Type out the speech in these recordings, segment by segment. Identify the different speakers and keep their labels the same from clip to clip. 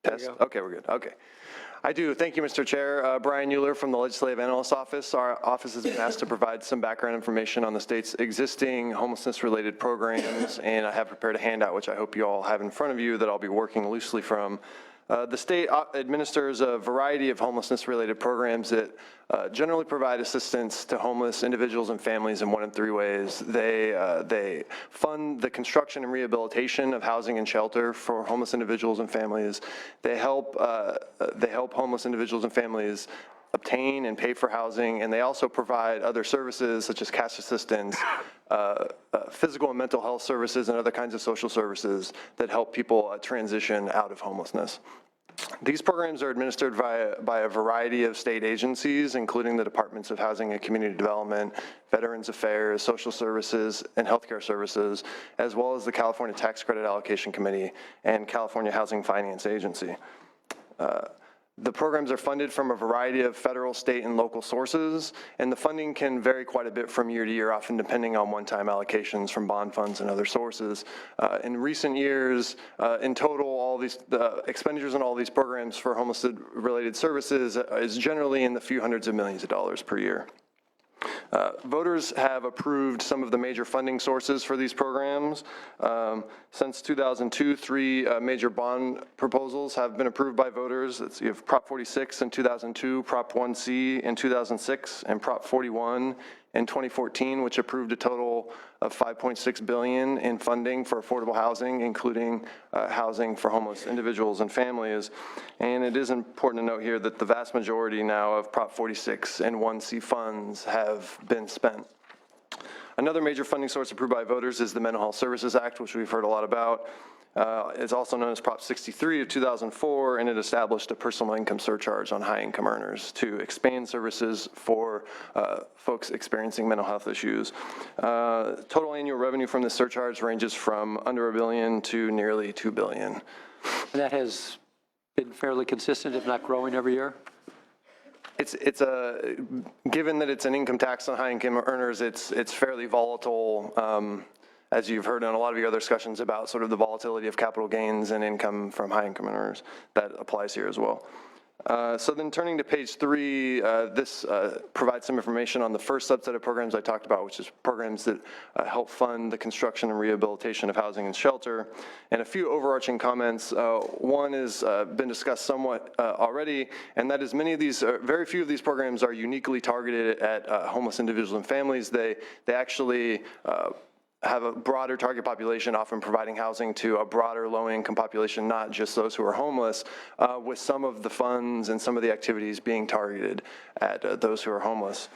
Speaker 1: Test? Okay, we're good. Okay. I do. Thank you, Mr. Chair. Brian Euler from the Legislative Analyst Office. Our office has been asked to provide some background information on the state's existing homelessness-related programs, and I have prepared a handout, which I hope you all have in front of you, that I'll be working loosely from. The state administers a variety of homelessness-related programs that generally provide assistance to homeless individuals and families in one of three ways. They fund the construction and rehabilitation of housing and shelter for homeless individuals and families. They help homeless individuals and families obtain and pay for housing, and they also provide other services such as cash assistance, physical and mental health services, and other kinds of social services that help people transition out of homelessness. These programs are administered by a variety of state agencies, including the Departments of Housing and Community Development, Veterans Affairs, Social Services, and Healthcare Services, as well as the California Tax Credit Allocation Committee and California Housing Finance Agency. The programs are funded from a variety of federal, state, and local sources, and the funding can vary quite a bit from year to year, often depending on one-time allocations from bond funds and other sources. In recent years, in total, all these expenditures on all these programs for homeless-related services is generally in the few hundreds of millions of dollars per year. Voters have approved some of the major funding sources for these programs. Since 2002, three major bond proposals have been approved by voters. You have Prop 46 in 2002, Prop 1C in 2006, and Prop 41 in 2014, which approved a total of $5.6 billion in funding for affordable housing, including housing for homeless individuals and families. And it is important to note here that the vast majority now of Prop 46 and 1C funds have been spent. Another major funding source approved by voters is the Mental Health Services Act, which we've heard a lot about. It's also known as Prop 63 of 2004, and it established a personal income surcharge on high-income earners to expand services for folks experiencing mental health issues. Total annual revenue from this surcharge ranges from under $1 billion to nearly $2 billion.
Speaker 2: And that has been fairly consistent, if not growing every year?
Speaker 1: Given that it's an income tax on high-income earners, it's fairly volatile. As you've heard in a lot of your other discussions about sort of the volatility of capital gains and income from high-income earners, that applies here as well. So then turning to page 3, this provides some information on the first subset of programs I talked about, which is programs that help fund the construction and rehabilitation of housing and shelter. And a few overarching comments. One has been discussed somewhat already, and that is very few of these programs are uniquely targeted at homeless individuals and families. They actually have a broader target population, often providing housing to a broader low-income population, not just those who are homeless, with some of the funds and some of the activities being targeted at those who are homeless.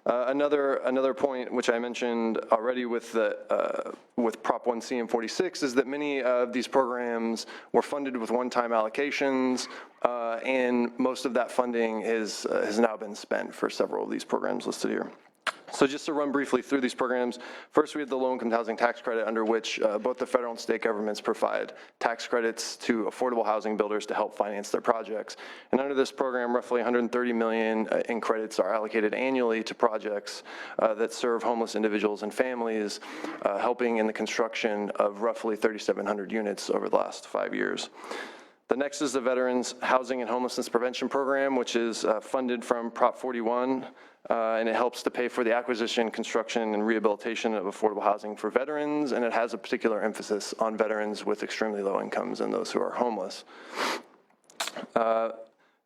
Speaker 1: Another point, which I mentioned already with Prop 1C and 46, is that many of these programs were funded with one-time allocations, and most of that funding has now been spent for several of these programs listed here. So just to run briefly through these programs, first we have the low-income housing tax credit, under which both the federal and state governments provide tax credits to affordable housing builders to help finance their projects. And under this program, roughly $130 million in credits are allocated annually to projects that serve homeless individuals and families, helping in the construction of roughly 3,700 units over the last 5 years. The next is the Veterans Housing and Homelessness Prevention Program, which is funded from Prop 41, and it helps to pay for the acquisition, construction, and rehabilitation of affordable housing for veterans, and it has a particular emphasis on veterans with extremely low incomes and those who are homeless.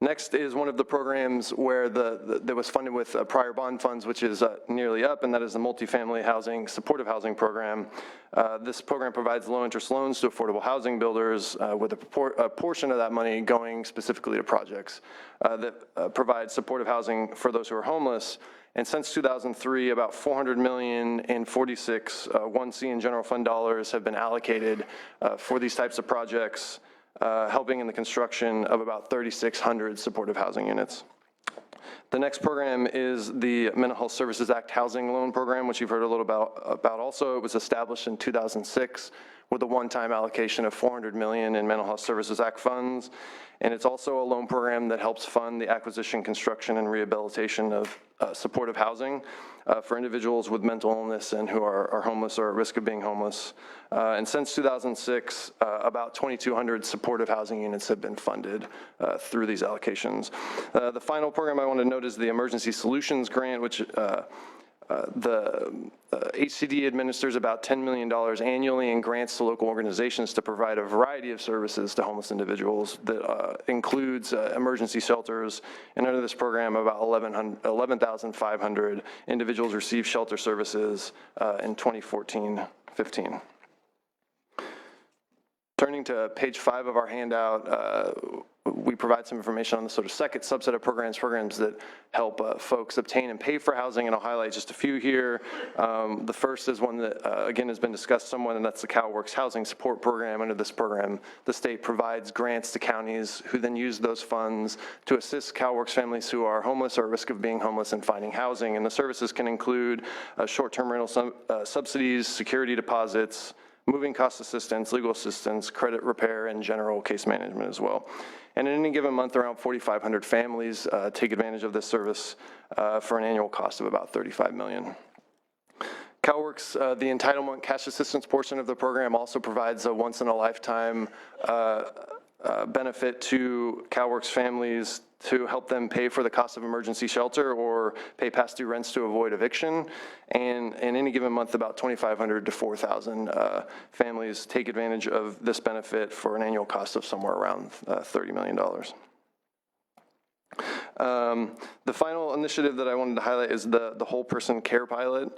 Speaker 1: Next is one of the programs where that was funded with prior bond funds, which is nearly up, and that is the Multifamily Housing Supportive Housing Program. This program provides low-interest loans to affordable housing builders with a portion of that money going specifically to projects that provide supportive housing for those who are homeless. And since 2003, about $400 million in 46 1C and general fund dollars have been allocated for these types of projects, helping in the construction of about 3,600 supportive housing units. The next program is the Mental Health Services Act Housing Loan Program, which you've heard a little about also. It was established in 2006 with a one-time allocation of $400 million in Mental Health Services Act funds. And it's also a loan program that helps fund the acquisition, construction, and rehabilitation of supportive housing for individuals with mental illness and who are homeless or at risk of being homeless. And since 2006, about 2,200 supportive housing units have been funded through these allocations. The final program I want to note is the Emergency Solutions Grant, which the HCD administers about $10 million annually in grants to local organizations to provide a variety of services to homeless individuals that includes emergency shelters. And under this program, about 11,500 individuals receive shelter services in 2014-15. Turning to page 5 of our handout, we provide some information on the sort of second subset of programs that help folks obtain and pay for housing, and I'll highlight just a few here. The first is one that, again, has been discussed somewhat, and that's the CalWORKs Housing Support Program. Under this program, the state provides grants to counties who then use those funds to assist CalWORKs families who are homeless or at risk of being homeless in finding housing, and the services can include short-term rental subsidies, security deposits, moving cost assistance, legal assistance, credit repair, and general case management as well. And in any given month, around 4,500 families take advantage of this service for an annual cost of about $35 million. CalWORKs, the entitlement cash assistance portion of the program, also provides a once-in-a-lifetime benefit to CalWORKs families to help them pay for the cost of emergency shelter or pay past due rents to avoid eviction. And in any given month, about 2,500 to 4,000 families take advantage of this benefit for an annual cost of somewhere around $30 million. The final initiative that I wanted to highlight is the Whole Person Care Pilot,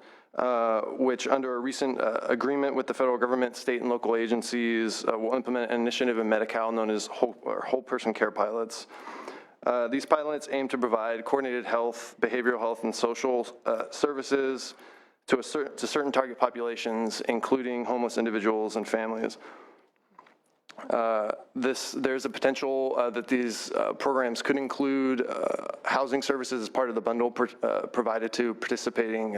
Speaker 1: which under a recent agreement with the federal government, state and local agencies will implement an initiative in Medi-Cal known as Whole Person Care Pilots. These pilots aim to provide coordinated health, behavioral health, and social services to certain target populations, including homeless individuals and families. There's a potential that these programs could include housing services as part of the bundle provided to participating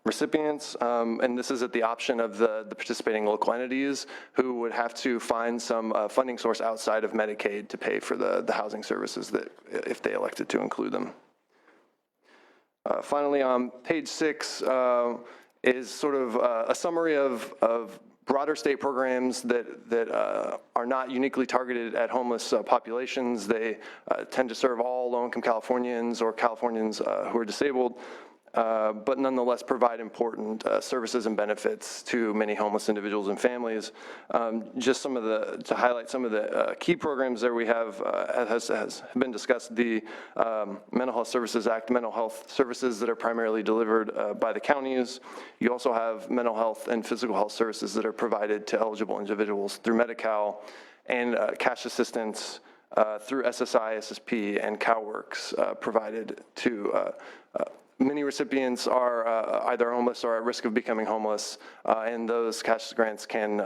Speaker 1: recipients, and this is at the option of the participating local entities who would have to find some funding source outside of Medicaid to pay for the housing services that if they elected to include them. Finally, on page 6 is sort of a summary of broader state programs that are not uniquely targeted at homeless populations. They tend to serve all low-income Californians or Californians who are disabled, but nonetheless provide important services and benefits to many homeless individuals and families. Just to highlight some of the key programs there we have, has been discussed, the Mental Health Services Act, mental health services that are primarily delivered by the counties. You also have mental health and physical health services that are provided to eligible individuals through Medi-Cal, and cash assistance through SSI, SSP, and CalWORKs provided to many recipients are either homeless or at risk of becoming homeless, and those cash grants can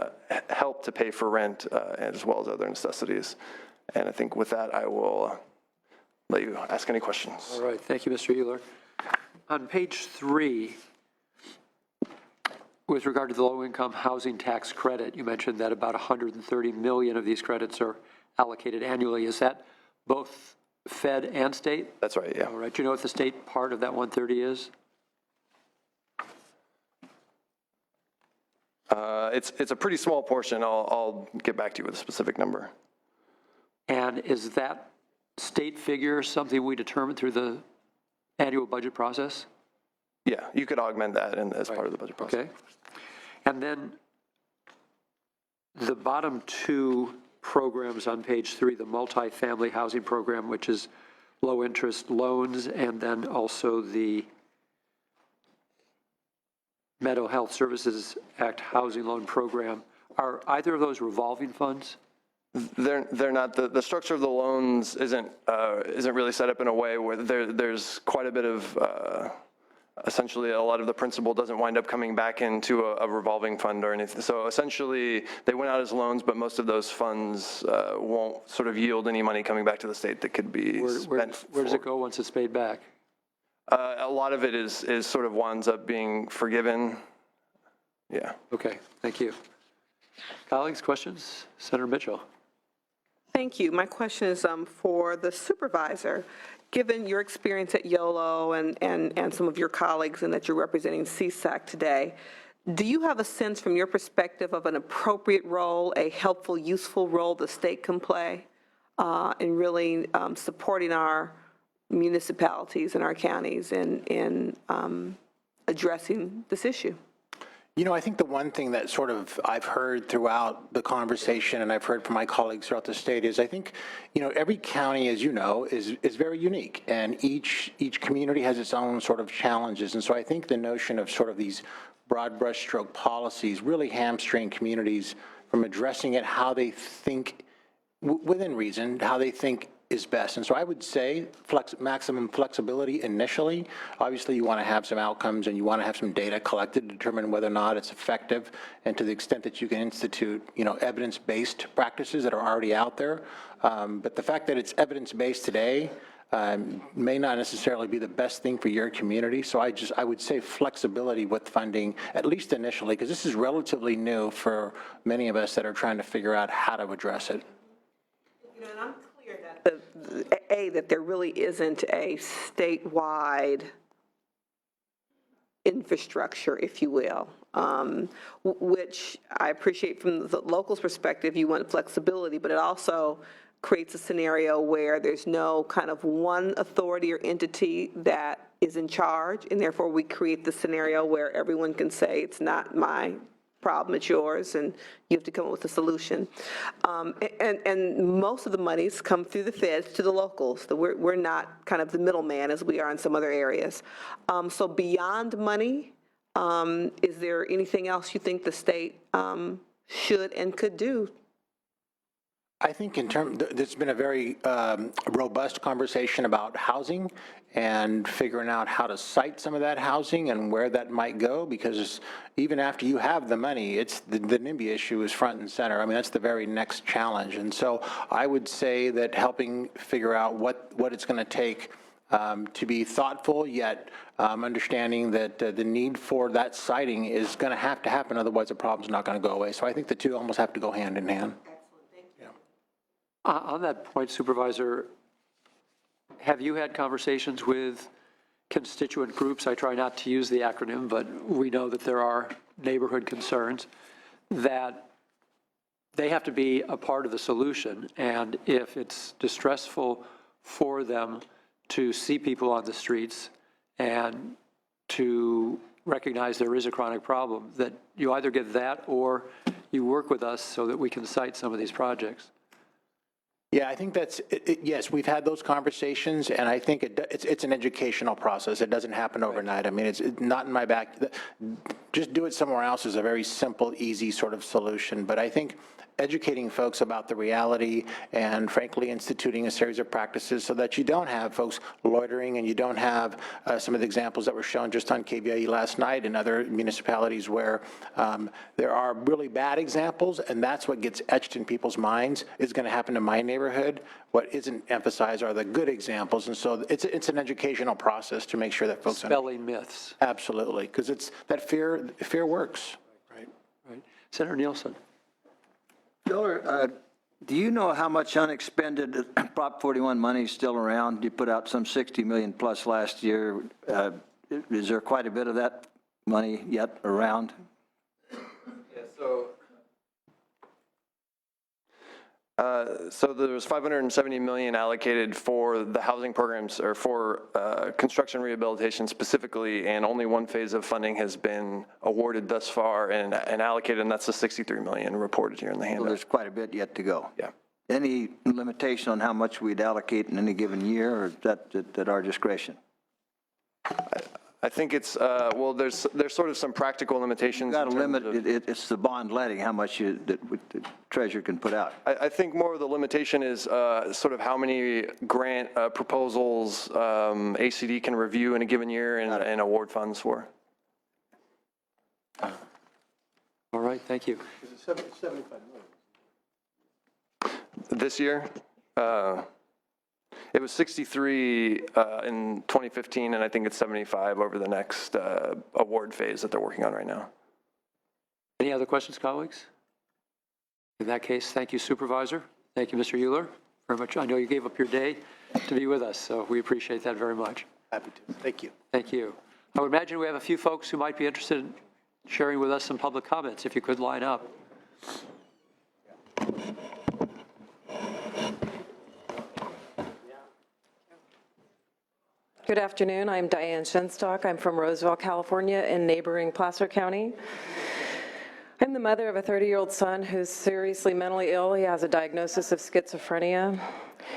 Speaker 1: help to pay for rent as well as other necessities. And I think with that, I will let you ask any questions.
Speaker 2: All right, thank you, Mr. Euler. On page 3, with regard to the low-income housing tax credit, you mentioned that about 130 million of these credits are allocated annually. Is that both Fed and state?
Speaker 1: That's right, yeah.
Speaker 2: All right, do you know what the state part of that 130 is?
Speaker 1: It's a pretty small portion. I'll get back to you with a specific number.
Speaker 2: And is that state figure something we determine through the annual budget process?
Speaker 1: Yeah, you could augment that as part of the budget process.
Speaker 2: Okay. And then the bottom 2 programs on page 3, the multifamily housing program, which is low interest loans, and then also the Mental Health Services Act housing loan program. Are either of those revolving funds?
Speaker 1: They're not. The structure of the loans isn't really set up in a way where there's quite a bit of essentially a lot of the principal doesn't wind up coming back into a revolving fund or anything. So essentially they went out as loans, but most of those funds won't sort of yield any money coming back to the state that could be spent.
Speaker 2: Where does it go once it's paid back?
Speaker 1: A lot of it is sort of winds up being forgiven. Yeah.
Speaker 2: Okay, thank you. Colleagues, questions? Senator Mitchell.
Speaker 3: Thank you. My question is for the supervisor. Given your experience at YOLO and some of your colleagues and that you're representing CSAC today, do you have a sense from your perspective of an appropriate role, a helpful, useful role the state can play in really supporting our municipalities and our counties in addressing this issue?
Speaker 4: You know, I think the one thing that sort of I've heard throughout the conversation, and I've heard from my colleagues throughout the state, is I think, you know, every county, as you know, is very unique, and each community has its own sort of challenges. And so I think the notion of sort of these broad brushstroke policies really hamstring communities from addressing it how they think, within reason, how they think is best. And so I would say maximum flexibility initially. Obviously, you want to have some outcomes and you want to have some data collected to determine whether or not it's effective, and to the extent that you can institute, you know, evidence-based practices that are already out there. But the fact that it's evidence-based today may not necessarily be the best thing for your community. So I would say flexibility with funding, at least initially, because this is relatively new for many of us that are trying to figure out how to address it.
Speaker 3: You know, and I'm clear that there really isn't a statewide infrastructure, if you will, which I appreciate from the locals' perspective. You want flexibility, but it also creates a scenario where there's no kind of one authority or entity that is in charge, and therefore we create the scenario where everyone can say, it's not my problem, it's yours, and you have to come up with a solution. And most of the monies come through the feds to the locals. We're not kind of the middleman as we are in some other areas. So beyond money, is there anything else you think the state should and could do?
Speaker 4: I think there's been a very robust conversation about housing and figuring out how to site some of that housing and where that might go, because even after you have the money, it's the NIMBY issue is front and center. I mean, that's the very next challenge. And so I would say that helping figure out what it's going to take to be thoughtful, yet understanding that the need for that siting is going to happen, otherwise the problem's not going to go away. So I think the two almost have to go hand in hand.
Speaker 2: On that point, Supervisor, have you had conversations with constituent groups? I try not to use the acronym, but we know that there are neighborhood concerns, that they have to be a part of the solution. And if it's distressful for them to see people on the streets and to recognize there is a chronic problem, that you either get that or you work with us so that we can cite some of these projects.
Speaker 4: Yeah, I think that's, yes, we've had those conversations, and I think it's an educational process. It doesn't happen overnight. I mean, it's not in my back. Just do it somewhere else is a very simple, easy sort of solution. But I think educating folks about the reality and, frankly, instituting a series of practices so that you don't have folks loitering, and you don't have some of the examples that were shown just on KBIE last night in other municipalities where there are really bad examples, and that's what gets etched in people's minds is going to happen in my neighborhood. What isn't emphasized are the good examples, and so it's an educational process to make sure that folks
Speaker 2: Spelling myths.
Speaker 4: Absolutely, because it's that fear works. Right.
Speaker 2: Right. Senator Nielsen.
Speaker 5: Miller, do you know how much unexpended Prop 41 money is still around? You put out some 60 million plus last year. Is there quite a bit of that money yet around?
Speaker 1: Yeah, so there was $570 million allocated for the housing programs, or for construction rehabilitation specifically, and only one phase of funding has been awarded thus far and allocated, and that's the $63 million reported here in the
Speaker 5: Well,
Speaker 1: handout.
Speaker 5: there's quite a bit yet to go.
Speaker 1: Yeah.
Speaker 5: Any limitation on how much we'd allocate in any given year, or is that at our discretion?
Speaker 1: I think it's, well, there's sort of some practical limitations.
Speaker 5: You've got to
Speaker 1: in terms
Speaker 5: limit,
Speaker 1: of-
Speaker 5: it's the bond letting, how much the treasurer can put out.
Speaker 1: I think more of the limitation is sort of how many grant proposals ACD can review in a given year and award funds for.
Speaker 2: All right, thank you.
Speaker 1: This year, it was 63 in 2015, and I think it's 75 over the next award phase that they're working on right now.
Speaker 2: Any other questions, colleagues? In that case, thank you, Supervisor. Thank you, Mr. Euler, very much. I know you gave up your day to be with us, so we appreciate that very much.
Speaker 4: Happy to. Thank you.
Speaker 2: Thank you. I would imagine we have a few folks who might be interested in sharing with us some public comments, if you could line up.
Speaker 6: Good afternoon. I'm Diane Shenstock. I'm from Roseville, California, in neighboring Placer County. I'm the mother of a 30-year-old son who's seriously mentally ill. He has a diagnosis of schizophrenia.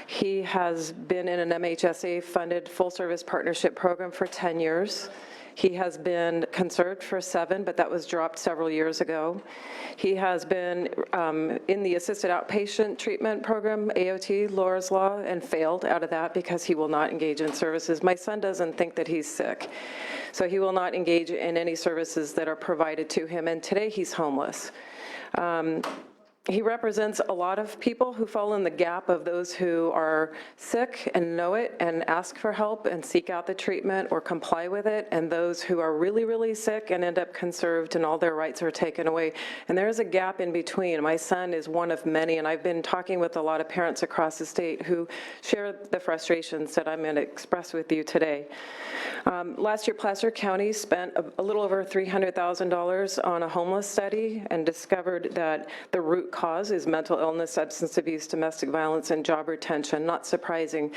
Speaker 6: He has been in an MHSA-funded full-service partnership program for 10 years. He has been conserved for 7, but that was dropped several years ago. He has been in the assisted outpatient treatment program, AOT, Laura's Law, and failed out of that because he will not engage in services. My son doesn't think that he's sick, so he will not engage in any services that are provided to him, and today he's homeless. He represents a lot of people who fall in the gap of those who are sick and know it and ask for help and seek out the treatment or comply with it, and those who are really, really sick and end up conserved and all their rights are taken away. And there is a gap in between. My son is one of many, and I've been talking with a lot of parents across the state who share the frustrations that I'm going to express with you today. Last year, Placer County spent a little over $300,000 on a homeless study and discovered that the root cause is mental illness, substance abuse, domestic violence, and job retention. Not surprising.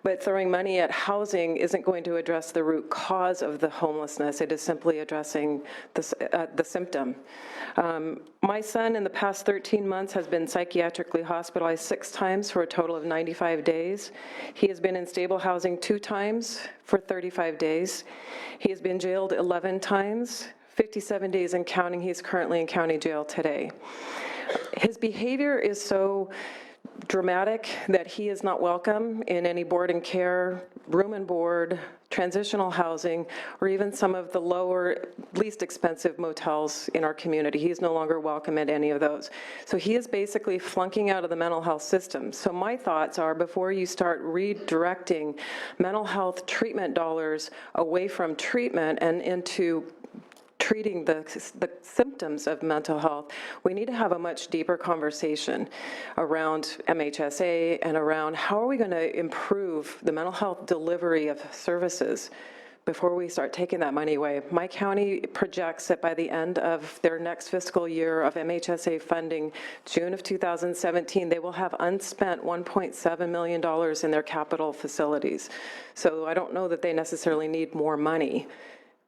Speaker 6: But throwing money at housing isn't going to address the root cause of the homelessness. It is simply addressing the symptom. My son, in the past 13 months, has been psychiatrically hospitalized 6 times for a total of 95 days. He has been in stable housing 2 times for 35 days. He has been jailed 11 times, 57 days and counting. He's currently in county jail today. His behavior is so dramatic that he is not welcome in any board and care, room and board, transitional housing, or even some of the lower, least expensive motels in our community. He is no longer welcome at any of those. So he is basically flunking out of the mental health system. So my thoughts are, before you start redirecting mental health treatment dollars away from treatment and into treating the symptoms of mental health, we need to have a much deeper conversation around MHSA and around how are we going to improve the mental health delivery of services before we start taking that money away. My county projects that by the end of their next fiscal year of MHSA funding, June of 2017, they will have unspent $1.7 million in their capital facilities. So I don't know that they necessarily need more money,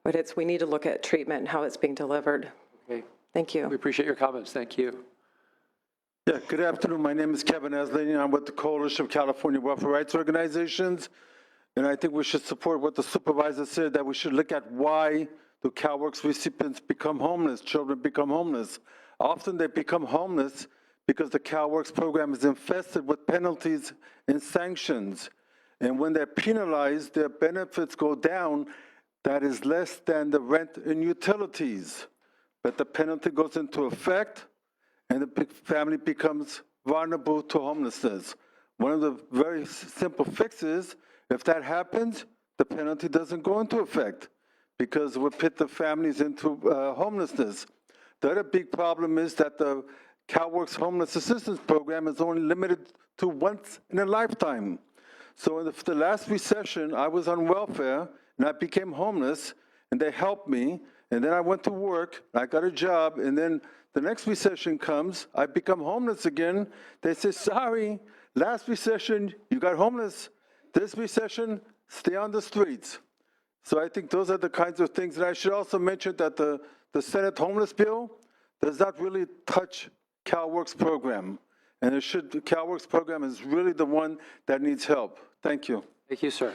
Speaker 6: but we need to look at treatment and how it's being delivered.
Speaker 2: Okay.
Speaker 6: Thank you.
Speaker 2: We appreciate your comments. Thank you.
Speaker 7: Yeah, good afternoon. My name is Kevin Esley, and I'm with the Coalition of California Welfare Rights Organizations. And I think we should support what the supervisor said, that we should look at why do CalWORKs recipients become homeless, children become homeless. Often they become homeless because the CalWORKs program is infested with penalties and sanctions. And when they're penalized, their benefits go down. That is less than the rent and utilities. But the penalty goes into effect, and the family becomes vulnerable to homelessness. One of the very simple fixes, if that happens, the penalty doesn't go into effect because it would put the families into homelessness. The other big problem is that the CalWORKs Homeless Assistance Program is only limited to once in a lifetime. So in the last recession, I was on welfare, and I became homeless, and they helped me, and then I went to work, I got a job, and then the next recession comes, I become homeless again. They say, sorry, last recession, you got homeless. This recession, stay on the streets. So I think those are the kinds of things. And I should also mention that the Senate homeless bill does not really touch CalWORKs program. And the CalWORKs program is really the one that needs help. Thank you.
Speaker 2: Thank you, sir.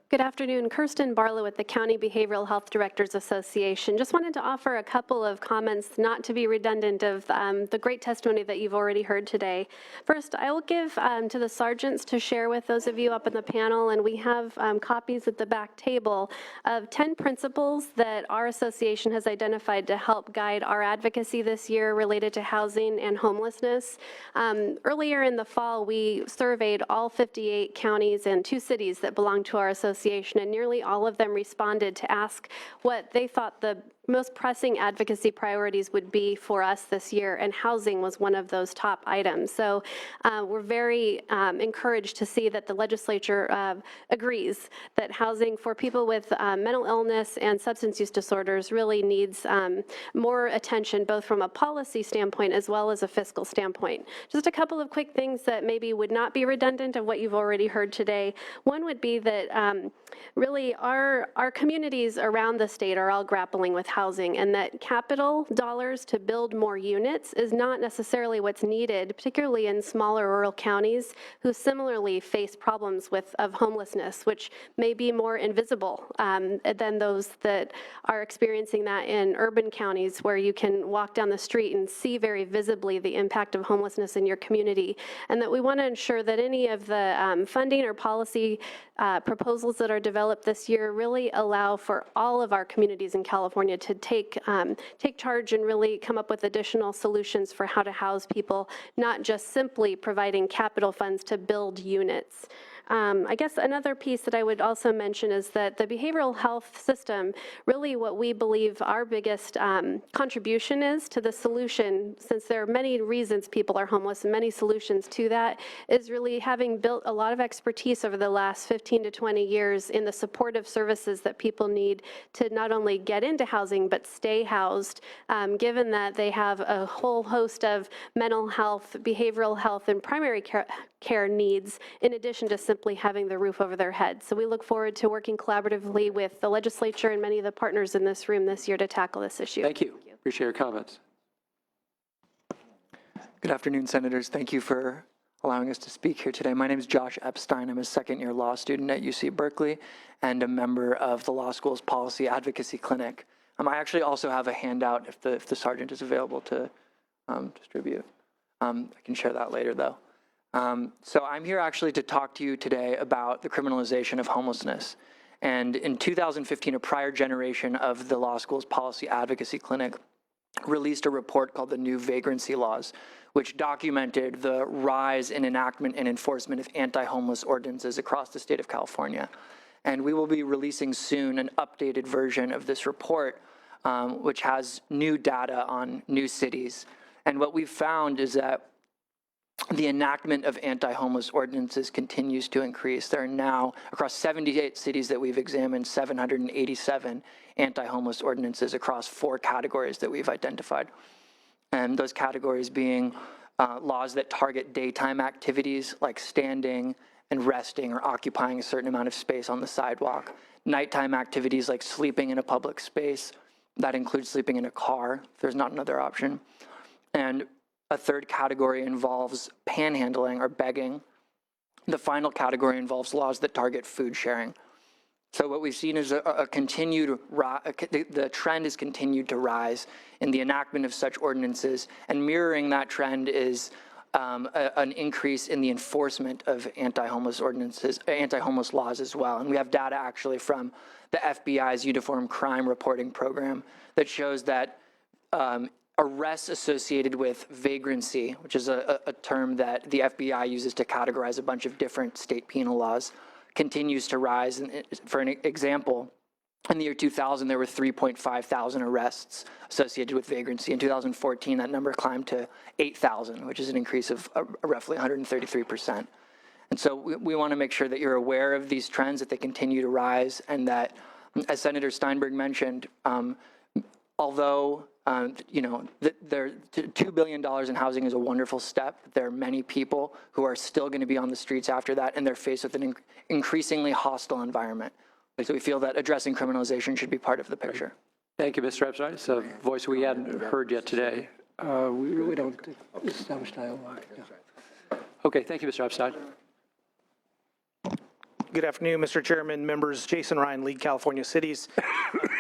Speaker 8: Good afternoon. Kirsten Barlow with the County Behavioral Health Directors Association. Just wanted to offer a couple of comments, not to be redundant, of the great testimony that you've already heard today. First, I will give to the sergeants to share with those of you up in the panel, and we have copies at the back table of 10 principles that our association has identified to help guide our advocacy this year related to housing and homelessness. Earlier in the fall, we surveyed all 58 counties and 2 cities that belong to our association, and nearly all of them responded to ask what they thought the most pressing advocacy priorities would be for us this year, and housing was one of those top items. So we're very encouraged to see that the legislature agrees that housing for people with mental illness and substance use disorders really needs more attention, both from a policy standpoint as well as a fiscal standpoint. Just a couple of quick things that maybe would not be redundant of what you've already heard today. One would be that really our communities around the state are all grappling with housing, and that capital dollars to build more units is not necessarily what's needed, particularly in smaller rural counties who similarly face problems of homelessness, which may be more invisible than those that are experiencing that in urban counties, where you can walk down the street and see very visibly the impact of homelessness in your community. And that we want to ensure that any of the funding or policy proposals that are developed this year really allow for all of our communities in California to take charge and really come up with additional solutions for how to house people, not just simply providing capital funds to build units. I guess another piece that I would also mention is that the behavioral health system, really what we believe our biggest contribution is to the solution, since there are many reasons people are homeless and many solutions to that, is really having built a lot of expertise over the last 15 to 20 years in the supportive services that people need to not only get into housing, but stay housed, given that they have a whole host of mental health, behavioral health, and primary care needs, in addition to simply having the roof over their head. So we look forward to working collaboratively with the legislature and many of the partners in this room this year to tackle this issue.
Speaker 2: Thank you. Appreciate your comments.
Speaker 9: Good afternoon, Senators. Thank you for allowing us to speak here today. My name is Josh Epstein. I'm a second-year law student at UC Berkeley and a member of the law school's Policy Advocacy Clinic. I actually also have a handout if the sergeant is available to distribute. I can share that later, though. So I'm here actually to talk to you today about the criminalization of homelessness. And in 2015, a prior generation of the law school's Policy Advocacy Clinic released a report called the New Vagrancy Laws, which documented the rise in enactment and enforcement of anti-homeless ordinances across the state of California. And we will be releasing soon an updated version of this report, which has new data on new cities. And what we've found is that the enactment of anti-homeless ordinances continues to increase. There are now, across 78 cities that we've examined, 787 anti-homeless ordinances across 4 categories that we've identified. And those categories being laws that target daytime activities like standing and resting or occupying a certain amount of space on the sidewalk, nighttime activities like sleeping in a public space, that includes sleeping in a car if there's not another option, and a third category involves panhandling or begging. The final category involves laws that target food sharing. So what we've seen is the trend has continued to rise in the enactment of such ordinances, and mirroring that trend is an increase in the enforcement of anti-homeless ordinances, anti-homeless laws as well. And we have data actually from the FBI's Uniform Crime Reporting Program that shows that arrests associated with vagrancy, which is a term that the FBI uses to categorize a bunch of different state penal laws, continues to rise. And for an example, in the year 2000, there were 3.5 thousand arrests associated with vagrancy. In 2014, that number climbed to 8,000, which is an increase of roughly 133%. And so we want to make sure that you're aware of these trends, that they continue to rise, and that, as Senator Steinberg mentioned, although $2 billion in housing is a wonderful step, there are many people who are still going to be on the streets after that, and they're faced with an increasingly hostile environment. So we feel that addressing criminalization should be part of the picture.
Speaker 2: Thank you, Mr. Epstein. It's a voice we hadn't heard yet today.
Speaker 10: We really don't establish dialogue. Yeah.
Speaker 2: Okay, thank you, Mr. Epstein.
Speaker 11: Good afternoon, Mr. Chairman, members. Jason Ryan, League California Cities.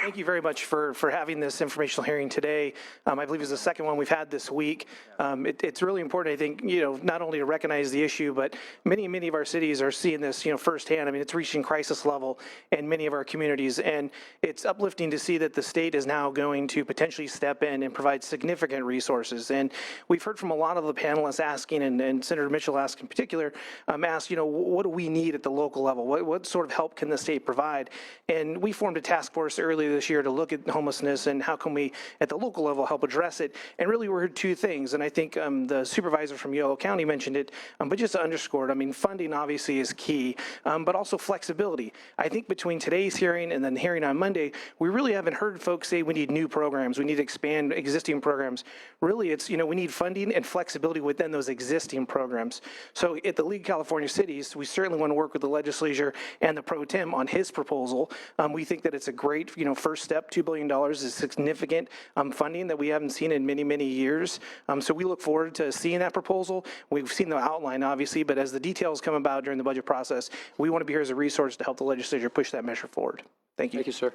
Speaker 11: Thank you very much for having this informational hearing today. I believe it's the second one we've had this week. It's really important, I think, not only to recognize the issue, but many of our cities are seeing this, firsthand. I mean, it's reaching crisis level in many of our communities, and it's uplifting to see that the state is now going to potentially step in and provide significant resources. And we've heard from a lot of the panelists asking, and Senator Mitchell asked in particular, asked, what do we need at the local level? level? What sort of help can the state provide? And we formed a task force earlier this year to look at homelessness and how can we, at the local level, help address it. And really, we heard two things, and I think the supervisor from Yolo County mentioned it, but just to underscore it, I mean, funding obviously is key, but also flexibility. I think between today's hearing and then the hearing on Monday, we really haven't heard folks say we need new programs, we need to expand existing programs. Really, it's, we need funding and flexibility within those existing programs. So at the League of California Cities, we certainly want to work with the legislature and the pro tem on his proposal. We think that it's a great, first step. $2 billion is significant funding that we haven't seen in many, many years. So we look forward to seeing that proposal. We've seen the outline, obviously, but as the details come about during the budget process, we want to be here as a resource to help the legislature push that measure forward. Thank you.
Speaker 2: Thank you, sir.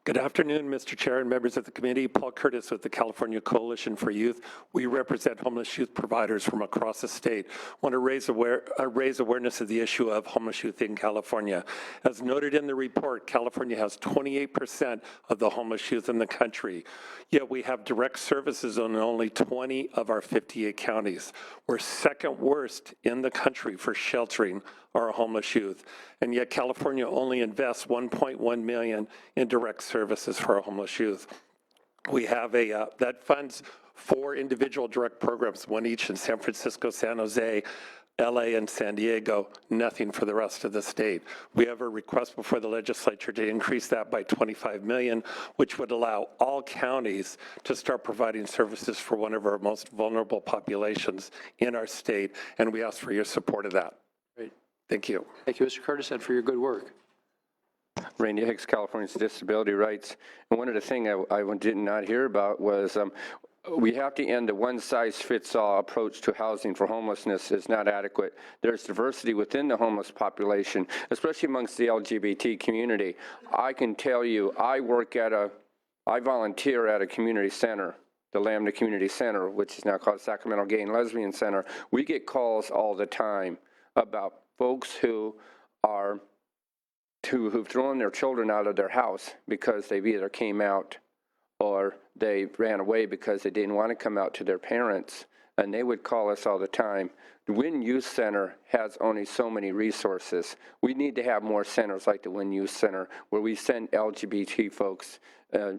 Speaker 12: Good afternoon, Mr. Chair and members of the committee. Paul Curtis with the California Coalition for Youth. We represent homeless youth providers from across the state. I want to raise awareness of the issue of homeless youth in California. As noted in the report, California has 28% of the homeless youth in the country, yet we have direct services in only 20 of our 58 counties. We're second worst in the country for sheltering our homeless youth, and yet California only invests $1.1 million in direct services for our homeless youth. We have that funds 4 individual direct programs, one each in San Francisco, San Jose, LA, and San Diego, nothing for the rest of the state. We have a request before the legislature to increase that by $25 million, which would allow all counties to start providing services for one of our most vulnerable populations in our state, and we ask for your support of that.
Speaker 2: Great.
Speaker 12: Thank you.
Speaker 2: Thank you, Mr. Curtis, and for your good work.
Speaker 13: Randy Hicks, Californians Disability Rights. And one of the things I did not hear about was we have to end the one-size-fits-all approach to housing for homelessness is not adequate. There's diversity within the homeless population, especially amongst the LGBT community. I can tell you, I volunteer at a community center, the Lambda Community Center, which is now called Sacramento Gay and Lesbian Center. We get calls all the time about folks who've thrown their children out of their house because they've either came out or they ran away because they didn't want to come out to their parents, and they would call us all the time. The Wynn Youth Center has only so many resources. We need to have more centers like the Wynn Youth Center where we send LGBT folks,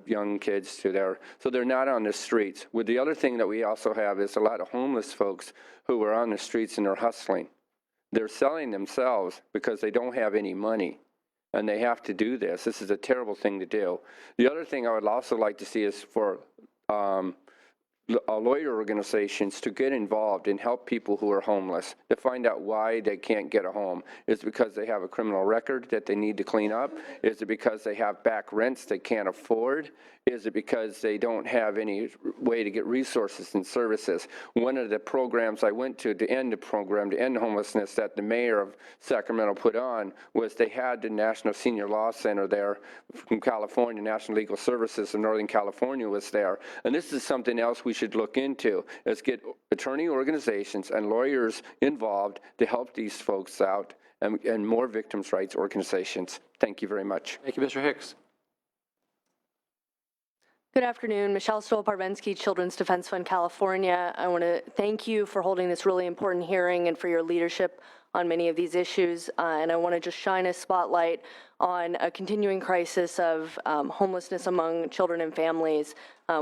Speaker 13: young kids to there, so they're not on the streets. With the other thing that we also have is a lot of homeless folks who are on the streets and they're hustling. They're selling themselves because they don't have any money, and they have to do this. This is a terrible thing to do. The other thing I would also like to see is for lawyer organizations to get involved and help people who are homeless, to find out why they can't get a home. Is it because they have a criminal record that they need to clean up? Is it because they have back rents they can't afford? Is it because they don't have any way to get resources and services? One of the programs I went to end the program, to end homelessness, that the mayor of Sacramento put on was they had the National Senior Law Center there from California, National Legal Services of Northern California was there. And this is something else we should look into, is get attorney organizations and lawyers involved to help these folks out, and more victims' rights organizations. Thank you very much.
Speaker 2: Thank you, Mr. Hicks.
Speaker 14: Good afternoon, Michelle Stoll-Parvensky, Children's Defense Fund, California. I want to thank you for holding this really important hearing and for your leadership on many of these issues. And I want to just shine a spotlight on a continuing crisis of homelessness among children and families.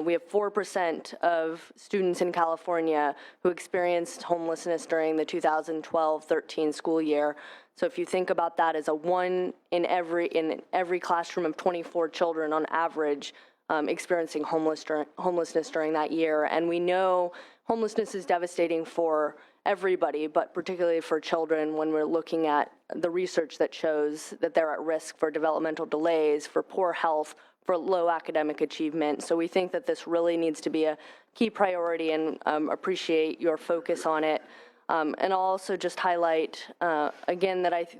Speaker 14: We have 4% of students in California who experienced homelessness during the 2012-13 school year. So if you think about that as a 1 in every classroom of 24 children on average, experiencing homelessness during that year. And we know homelessness is devastating for everybody, but particularly for children when we're looking at the research that shows that they're at risk for developmental delays, for poor health, for low academic achievement. So we think that this really needs to be a key priority, and appreciate your focus on it. And I'll also just highlight again that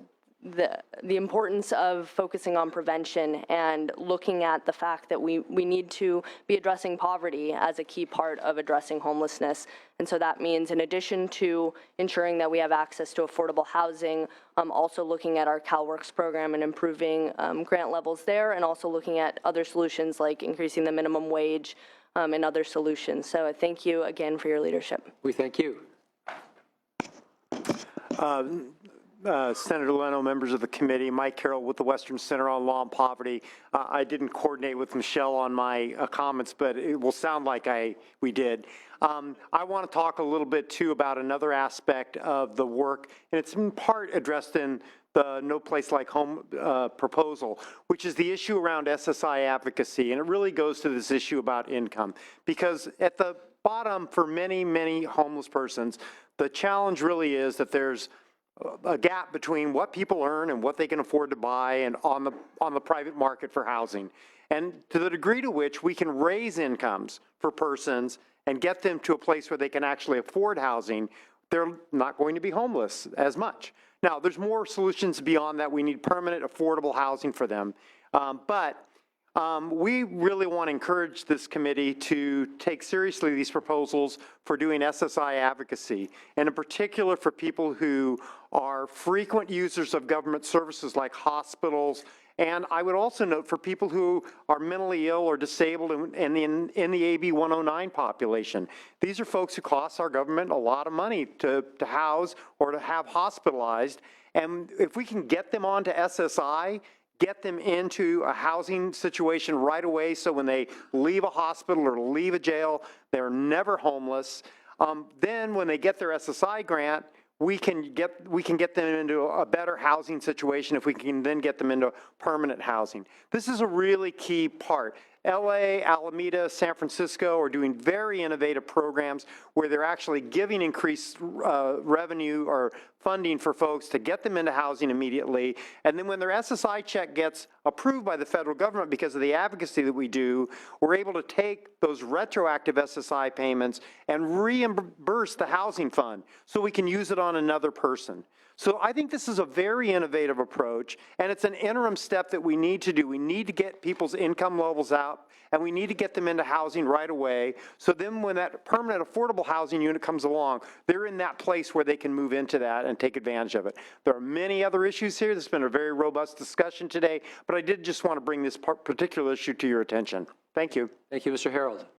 Speaker 14: the importance of focusing on prevention and looking at the fact that we need to be addressing poverty as a key part of addressing homelessness. And so that means, in addition to ensuring that we have access to affordable housing, also looking at our CalWORKS program and improving grant levels there, and also looking at other solutions like increasing the minimum wage and other solutions. So thank you again for your leadership.
Speaker 2: We thank you.
Speaker 15: Senator Leno, members of the committee, Mike Carroll with the Western Center on Law and Poverty. I didn't coordinate with Michelle on my comments, but it will sound like we did. I want to talk a little bit too about another aspect of the work, and it's in part addressed in the No Place Like Home proposal, which is the issue around SSI advocacy. And it really goes to this issue about income, because at the bottom for many, many homeless persons, the challenge really is that there's a gap between what people earn and what they can afford to buy and on the private market for housing. And to the degree to which we can raise incomes for persons and get them to a place where they can actually afford housing, they're not going to be homeless as much. Now, there's more solutions beyond that. We need permanent, affordable housing for them. We really want to encourage this committee to take seriously these proposals for doing SSI advocacy, and in particular for people who are frequent users of government services like hospitals. And I would also note for people who are mentally ill or disabled in the AB 109 population. These are folks who cost our government a lot of money to house or to have hospitalized. And if we can get them onto SSI, get them into a housing situation right away so when they leave a hospital or leave a jail, they're never homeless. Then when they get their SSI grant, we can get them into a better housing situation if we can then get them into permanent housing. This is a really key part. LA, Alameda, San Francisco are doing very innovative programs where they're actually giving increased revenue or funding for folks to get them into housing immediately. And then when their SSI check gets approved by the federal government because of the advocacy that we do, we're able to take those retroactive SSI payments and reimburse the housing fund so we can use it on another person. So I think this is a very innovative approach, and it's an interim step that we need to do. We need to get people's income levels out, and we need to get them into housing right away. So then when that permanent affordable housing unit comes along, they're in that place where they can move into that and take advantage of it. There are many other issues here. This has been a very robust discussion today, but I did just want to bring this particular issue to your attention. Thank you.
Speaker 2: Thank you, Mr. Harold.